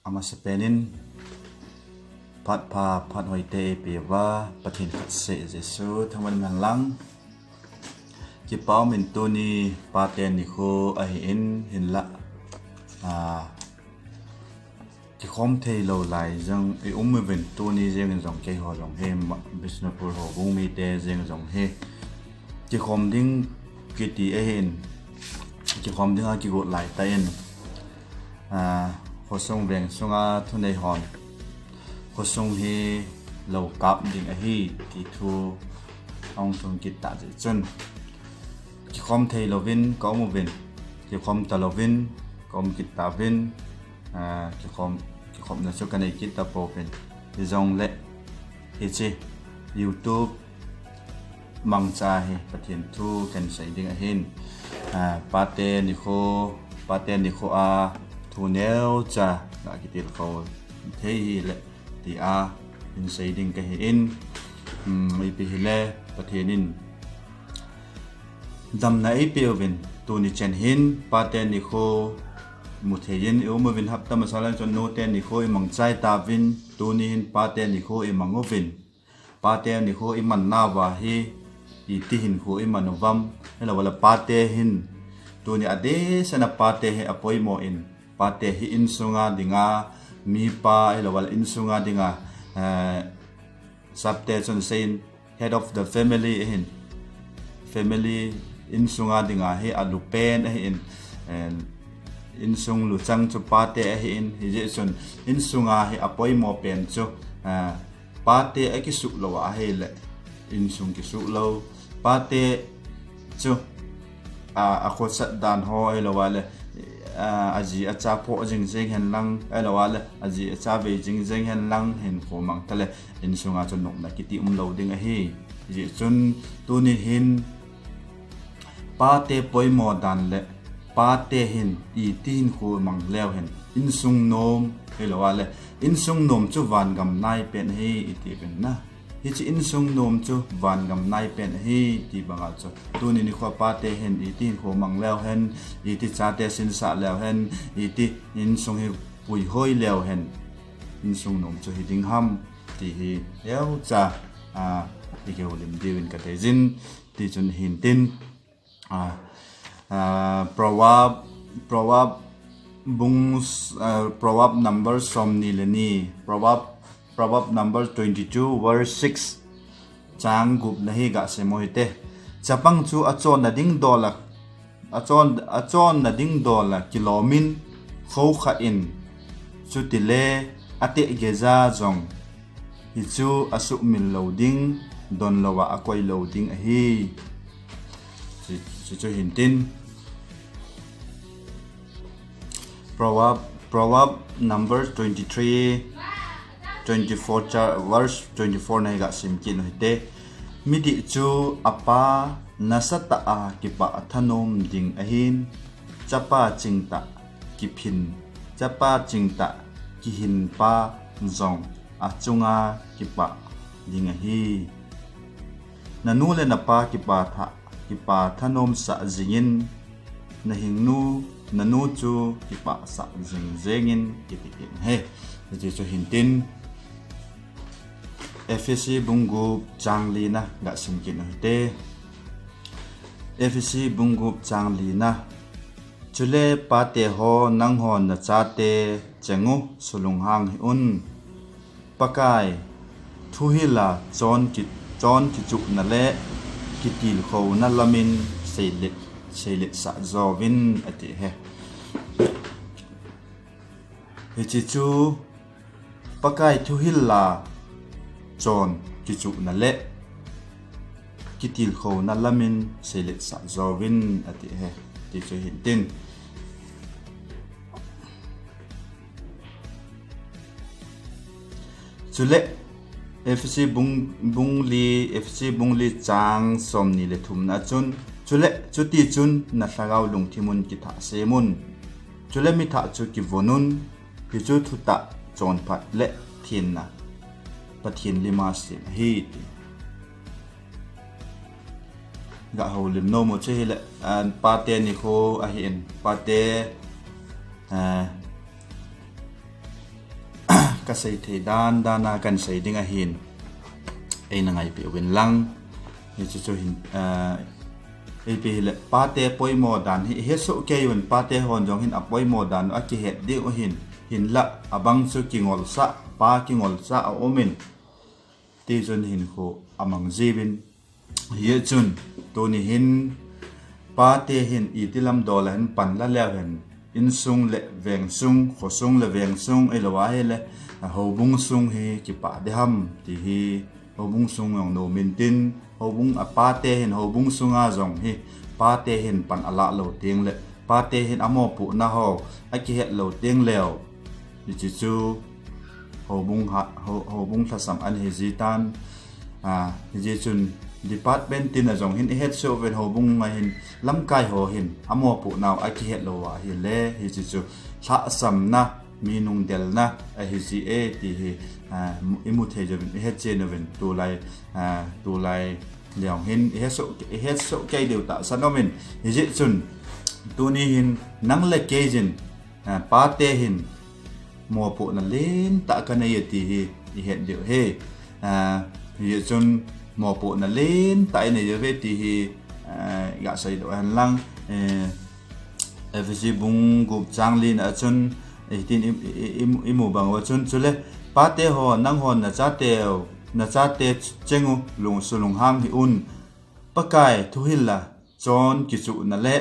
ama sepenin pat hoite piwa pathin khatse jesu thaman man lang ki pau min tu ni Pate nikho a hin la ki khom thei lo lai jang e vin tu ni jeng jong ke ho long he Bisnupur Houbungmite jeng jong he ki khom ding ki ti a hin ki khom ding a ki go lai ta in ho song veng sunga thunei hon ho song he lo kap ding a hi ki thu ong song ki ta je chun ki khom thei lovin ko mu vin ki khom ta lovin kom ki ta vin ki khom na chu kanai ki ta po vin ki jong le Hiche Youtube mangchan he pathian thu kan sai ding a hin Pate nikho a thu neo cha na ki til ko thei hi le ti a in sai ding ka hi in mi pi hi le pathianin dam na ai pe vin tu ni chen hin Pate nikho mu thein vin hap ta masala chon no te nikho i mangchai ta vin tu ni hin Pate nikho i mangovin Pate nikho i man na wa hi i ti hin kho i manovam hela wala Pate hin tu ni ade sana Pate he apoi mo in Pate hi in sunga dinga mi pa hela wala in sunga dinga sabte chon sein head of the family hin family in sunga dinga he alupen he in sung lu chang chu Pate he in hi je chon in sunga he apoi mo pen chu Pate a ki su lo a he le in sung ki su lo Pate chu a khot sat dan ho he lo wale aji acha po jing hen lang ai lo wale aji acha ve jing hen lang hen kho mang tale in sunga chu nok na ki ti lo ding a hi je chun tu ni hin Pate poi mo dan le Pate hin i tin kho mang leo hen in sung nom he lo wale in sung nom chu van gam nai pen he i ti pen na hi chi in sung nom chu van gam nai pen he ti banga chu tu ni kho Pate hen i tin kho mang leo hen i ti cha te sin sa leo hen i ti in sung he pui hoi leo hen in sung nom chu hi ding ham ti hi leo cha ti ke holim diwin ka te jin ti chun hin tin proverb number somni leni proverb number 22 verse 6 chang gup nahi ga se mohite chapang chu achon na ding dola achon na ding dola kilomin kho kha in chu tile ate geza jong hi chu asu min loading don lawa akoi loading a hi chu hintin proverb number 24 verse 24 này gạ sim kin hite midi chu apa nasata a kipa thanom ding ahin chapa chingta kiphin chapa chingta kihin pa zong achunga kipa ding ahi nanu le na pa kipa thanom sa jingin na hingnu nanu chu kipa sa jingin kipikin he ji chu hintin FSC bungup changlina ga simkin hite FSC bungup changlina chule Pate ho nang ho na chate chengu sulunghang hi un pakai thuhila chon ki chu na le kitil kho na lamin seilit sa zovin ati he chi chu pakai thuhila chon ki chu na le kitil kho na lamin seilit sa zovin ati he ti chu hintin chule FC bungli chang somni le thum na chun chule chuti chun na thlagau lungthimun ki tha semun chule mi tha chu ki vonun hi chu thuta chon phat le thin na pathin lima sim hi ga holim no mo che le an Pate nikho a hin Pate ka sei thei dan dana kan sei ding a hin ei na ngai pi win lang hi chu hin ei pi le Pate poimo dan hi he so ke yun Pate hon jong hin a poimo dan a ki het di o hin la abang chu kingol sa pa kingol sa a omin ti chun hin kho amang jibin hi chun to ni hin Pate hin itilam dol hin pan la le hen in sung le veng sung kho sung le veng sung e lawa he le Houbung sung hi ki pa de ham ti hi Houbung sung yong no min tin Houbung a Pate hin Houbung sunga jong hi Pate hin pan ala lo ting le Pate hin amo pu na ho a ki het lo ting leo chi chu Houbung thasam an hi jitan hi chun department tin a jong hin het so ven Houbung ngai hin lam kai ho hin amo pu naw a ki het lo wa hi le hi chi chu tha sam na mi nung del na a hi ji e ti hi imu the je het che no ven tu lai liang hin het so kai deu ta sanomin hi ji chun tu ni hin nang le ke jin Pate hin mo pu na len ta ka nei ti hi het deu he hi chun mo pu na len ta nei je ve ti hi ga sai do han lang FG bung gup chang lin a chun tin imu bang wa chun chule Pate ho nang hon na cha te chengu lung sulung hang hi un pakai thu hilla chon ki chu na le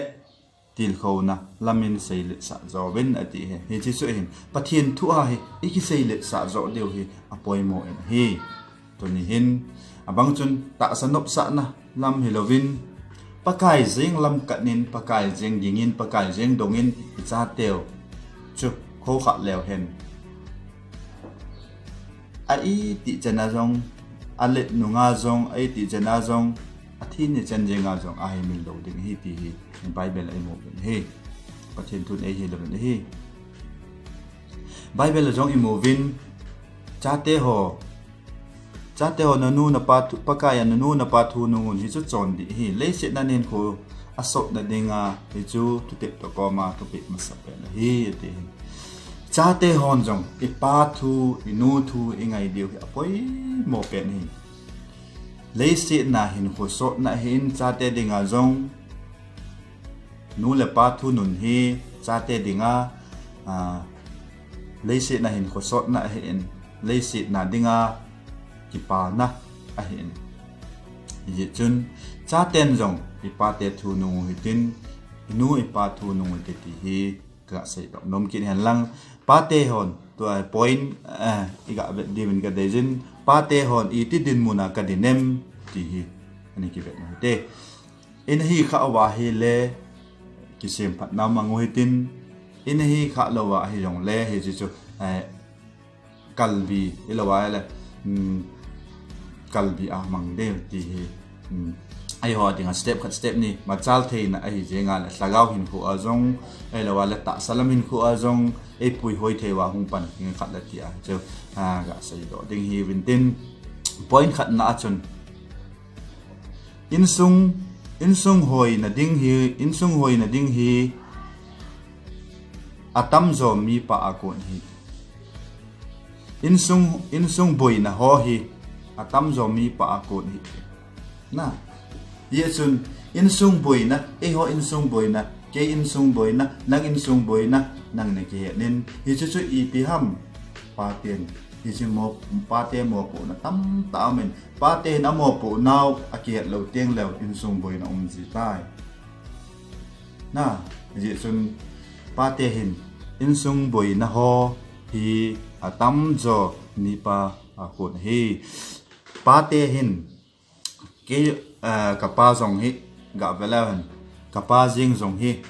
til kho na lamin sei le sa zo ben ati he hi chi su hin pathin thu a hi ki sei le sa zo deu hi apoi mo en hi to ni hin abang chun ta sanop sa na lam hilovin pakai jing lam kanin pakai jing dingin pakai jing dongin cha teo chu kho kha lew hen ai ti chana jong alet nunga jong ai ti chana jong athi ni chan jenga jong ai min lo ding hi ti hi bible ai mo hi pathin thun ai hi lo hi bible jong i mo vin cha te ho na nu na pa pakaya na nu na pa thu nu hi chu chon di hi le se na nen kho asok na dinga hi chu tu te to ko ma tu pe ma sa pe na hi te cha te hon jong i pa thu i nu thu i ngai diu hi apoi mo pe ni le se na hin kho so na hin cha te dinga jong nu le pa thu nun hi cha te dinga le se na hin kho so na hin le se na dinga ki pa na a hin yi chun cha ten jong i pa te thu nu hi tin nu i pa thu nu te ti hi ka sei dom nom kin han lang Pate hon to a point i ga divin ka dejin Pate hon i ti din muna ka dinem ti hi ani ki vet te in hi kha wa hi le ki sem phat na mangu hi tin in hi kha lo wa hi jong le hi chu kalbi ilawa le kalbi a mang de ti hi ai ho dinga step khat step ni ma chal thei na ai jenga la slagau hin khu azong ai lawa la ta salam hin khu azong ei pui hoi thei wa hung pan ngi khat la ti a chu ga sai do ding hi win tin point khat na chun in sung hoi na ding hi atam zo mi pa akon hi in sung boi na ho hi atam zo mi pa akon hi na ye chun in sung boi na e ho in sung boi na ke in sung boi na nang in sung boi na nang ne ke nen hi chu i pi ham pa ten hi chu mo pa te mo pu na tam ta men pa te na mo pu naw a ke lo teng lo in sung boi na ji tai na ye chun pa te hin in sung boi na ho hi atam zo ni pa akon hi pa te hin ke kapa zong hi ga velahan kapa jing zong hi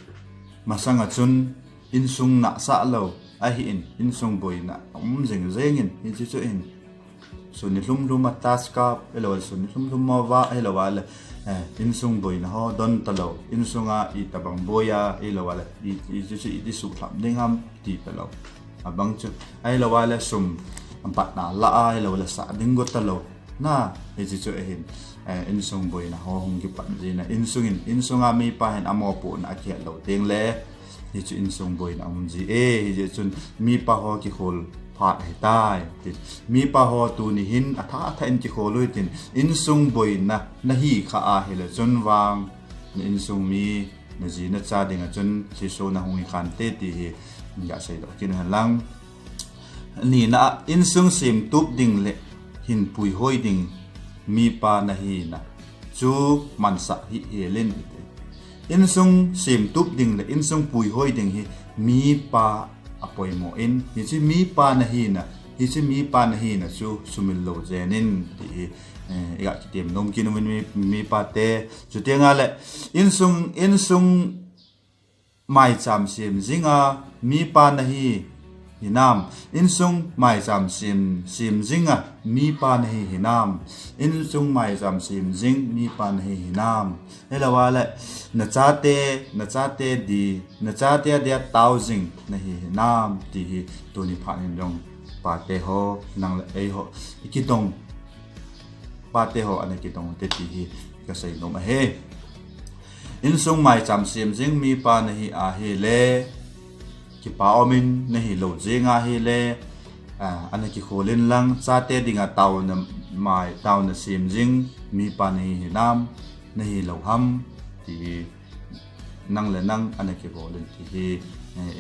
masanga chun in sung na sa lo a hi in sung boi na jing in hi chu in so ni lum taska elo so ni lum ma wa elo wala in sung boi na ho don talo in sunga i tabang boya elo wala i chu i su thlam ding ham ti pelo abang chu ai lo wala sum ampat na la ai lo wala sa ding go talo na hi chu hin in sung boi na ho hong ki pan ji na in sunga mi pa hen amo pu na ki lo teng le hi chu in sung boi na ji hi je chun mi pa ho ki khol phạt hay tai tin mi pa ho tu ni hin atha in ki kholui tin in sung boi na hi kha a hela chon wang in sung mi na ji na cha ding a chon si so na hung khan te ti hi ya sei do kin han lang ni na in sung sim tup ding le hin pui hoi ding mi pa na hi na chu man sa hi helin in sung sim tup ding le in sung pui hoi ding hi mi pa apoi mo in hi chi mi pa na hi na hi chi mi pa na hi na chu sumil lo zenin ti ga ki tem nom kin mi pa te chu te nga le in sung mai cham sim zinga mi pa na hi hinam in sung mai cham sim zinga mi pa na hi hinam in sung mai cham sim zing mi pa na hi hinam helawa le na cha te di na cha te dia thousand na hi hinam ti hi tu ni pha ni jong Pate ho nang le ei ho ikitong Pate ho an ikitong te ti hi ka sei no ma he in sung mai cham sim zing mi pa na hi a he le ki pa omin na hi lo zinga hi le an ki kholin lang cha te dinga taw na mai taw na sim zing mi pa na hi nam na hi lo ham ti nang le nang an ki kholin ti hi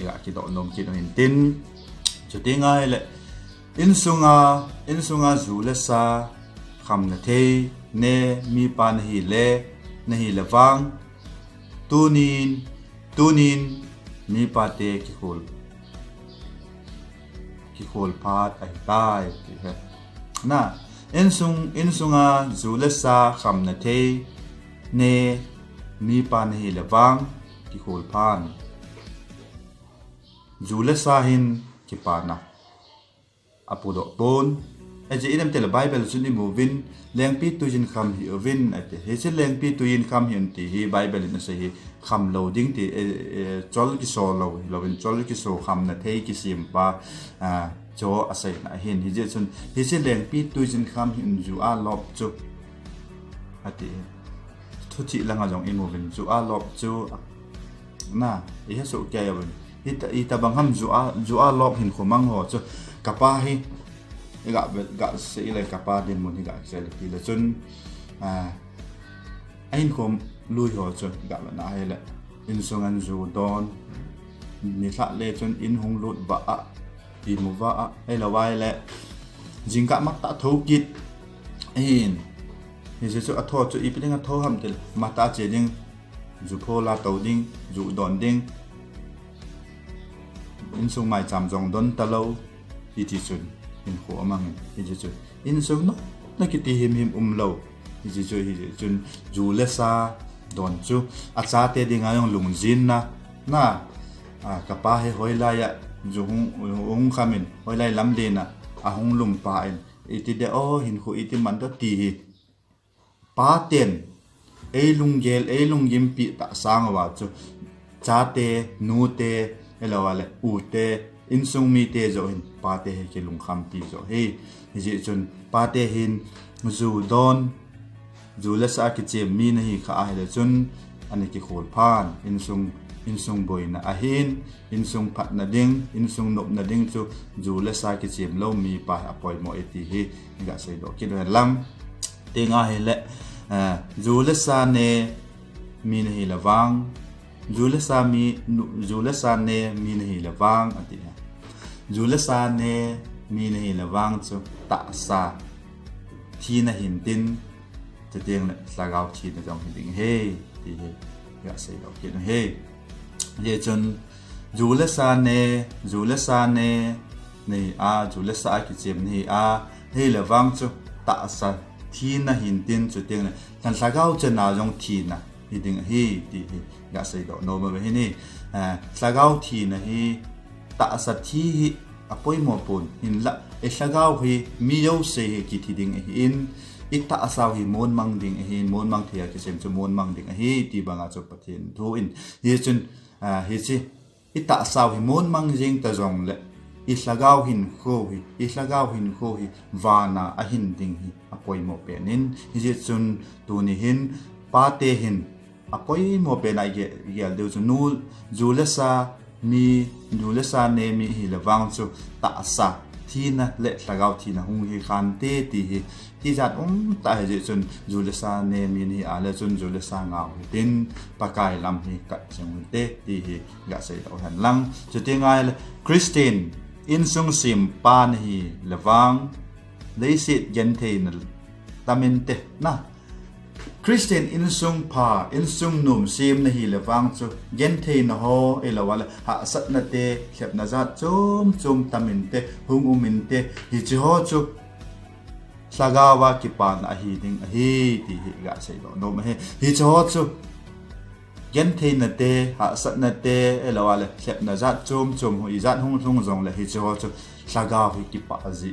ga ki do nom ki no hin tin chu ti ngai le in sunga zu le sa kham na thei ne mi pa na hi le na hi lawang tunin mi pa te ki khol phat ai tai ti he na in sunga zu le sa kham na thei ne mi pa na hi lawang ki khol phan zu le sa hin ki pa na apudo ton aje idam tel bible suni movin lengpi tuin kham hi ovin ate he se lengpi tuin kham hin ti hi bible na se hi kham loading ti chol ki so lovin chol ki so kham na thei ki sim pa cho asai na hin hi je chun he se lengpi tuin kham hin ju a lop chu ate thu chi langa jong imovin ju a lop chu na he so kya yawin ita bang ham ju a lop hin khomang ho chu kapa hi ga se ile kapa din mun ga se ti le chun ain khom lui ho chun ga na hele in sungan zu don ni tha le chun in hung lut ba a ti mu wa a ai la wai le jingka mak ta tho kit in ni se chu a tho chu i piding a tho ham tel mata che ding zu pho la to ding zu don ding in sung mai cham jong don ta lo iti chun in ko amang iti chun in sung no na kiti him lo iti chun ju le sa don chu a cha te ding ayong lungjin na kapa he hoila ya ju hung khamin hoilai lam de na a hung lum pa en iti de o hin khu iti man to ti hi pa ten ei lung yim pi ta sang wa chu cha te nu te elawale u te in sung mi te zo hin Pate he ke lung kham ti zo he ji chun Pate hin zu don zu la sa ki chem mi na hi kha a he chun ani ki khol phan in sung boi na a hin in sung phat na ding in sung nop na ding chu zu la sa ki chem lo mi pa apoi mo eti hi ga sei do ki do lam te nga he le zu la sa ne mi na hi lawang zu la sa ne mi na hi lawang ati Julasa ne mi na hi lawang chu ta sa thi na hin tin te teng la slagau thi na jong hin he ti he ya sei lo ki na he ye chun julasa ne nei a julasa ki chem ni a he lawang chu ta sa thi na hin tin chu teng la kan slagau chen na jong thi na hi ding he ti he ya sei lo no ma he ni slagau thi na hi ta sa thi hi apoi mo pon in la e hlagau hi mi yo se hi ki thi ding in ita asaw hi mon mang ding hi mon mang thia ki sem chu mon mang ding hi ti banga chu pathin thu in hi chun hi chi ita asaw hi mon mang jing ta jong le i hlagau hin kho hi wana a hin ding hi apoi mo penin hi chun tu ni hin Pate hin apoi mo pe na ge de chu nu julasa ne mi hi lawang chu ta sa thi na lệ sagau thi na hung hi khan te ti hi zat ta he chun julesa ne min hi ale chun julesa ngau tin pakai lam hi ka chang te ti hi ga sei do han lang chu te ngai Christian in sung sim pan hi lawang leisit gen the na tamin te na Christian in sung pa in sung num sim na hi lawang chu gen the na ho elawala ha sat na te khep na za chum tamin te hung umin te hi chi ho chu sagawa ki pan a hi ding a hi ti hi ga sei do no ma he hi chi ho chu gen the na te ha sat na te elawala khep na za chum ho i zat hung zong la hi chi ho chu sagau hi ki pa zi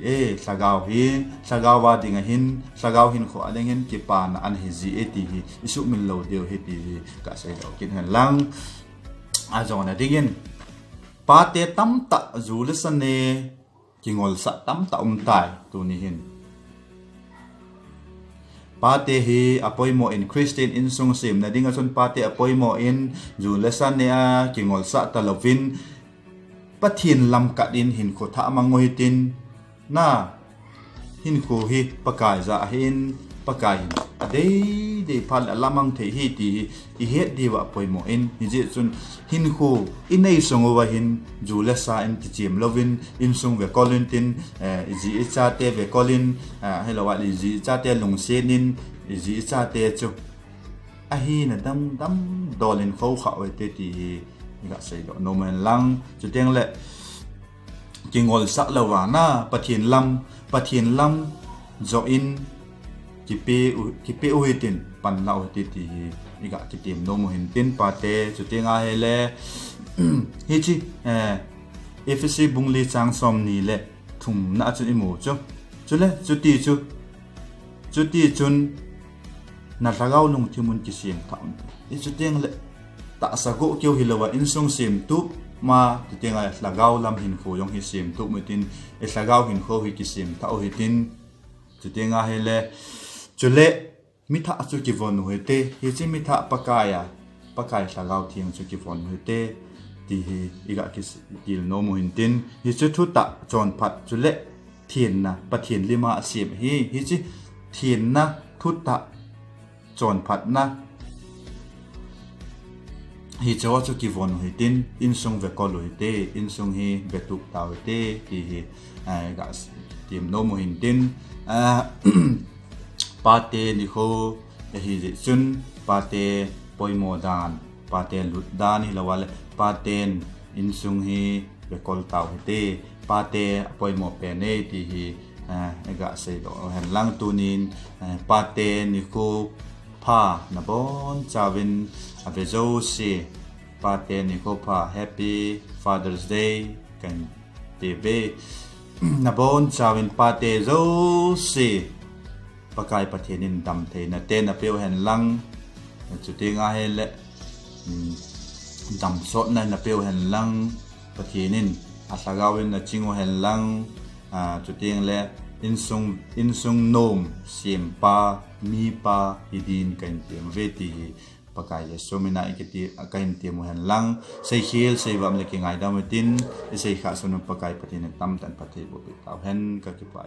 sagawa ding a hin sagau hin kho aleng hin ki pa na an hi zi ti hi isu min lo deu hi ti ka sei do kin han lang a jong na digin Pate tam ta zul san ne ki ngol sa tam ta tai tu ni hin Pate hi apoi mo in Christian in sung sim na ding a chun Pate apoi mo in zul san ne a ki ngol sa ta lovin pathin lam ka din hin ko tha mangoi tin na hin ko hi pakai za hin pakai de phal lamang the hi ti i het di wa poi mo in hi je chun hin ko inei songowa hin julesa in ti chim lovin in sung ve kolin tin ji cha te ve kolin hello wa ji cha te lung se nin ji cha te chu a hi na dam dolin khau khaw te ti ga sei do no man lang chu teng le kingol sak lawa na pathin lam zo in kipe u hitin pan lau ti ti iga ti tim no mo hin tin Pate chu tenga hele hi chi fc bungli chang som ni le thum na chu imu chu le chu ti chun na lagau lung thimun ki sim tham i chu teng le ta sago keu hilawa in sung sim tu ma ti tenga lagau lam hin kho yong hi sim tu mutin e lagau hin kho hi ki sim ta o hitin chu tenga hele chule mitha chu ki von hoite hi chi mitha pakai lagau thiang chu ki von hoite ti hi iga ki til no mo hintin hi chu thu ta chon phat chule thien na pathin lima sim hi chi thien na thu ta chon phat na hi chawa chu ki von hitin in sung ve kol hoite in sung hi betuk ta hoite ti hi ga tim no mo hintin Pate nikho hi chun Pate poimo dan Pate lut dan hi lawal Paten in sung hi ve kol ta hoite Pate poimo pene ti hi ga sei do han lang tunin Pate nikho pa na bon chawin avezo si Pate nikho pa happy Father's Day kan TV na bon chawin Pate zo si pakai pathenin dam the na te na peu hen lang chu te nga hele dam so na peu hen lang pathenin asagawin na chingo hen lang chu te le in sung nom sim pa mi pa idin kan tem veti pakai ye somina ikiti akain te mo hen lang sei khil sei wam le ki ngai dam tin sei kha sunu pakai pathin tam tan pathe bo pe taw hen ka ki pa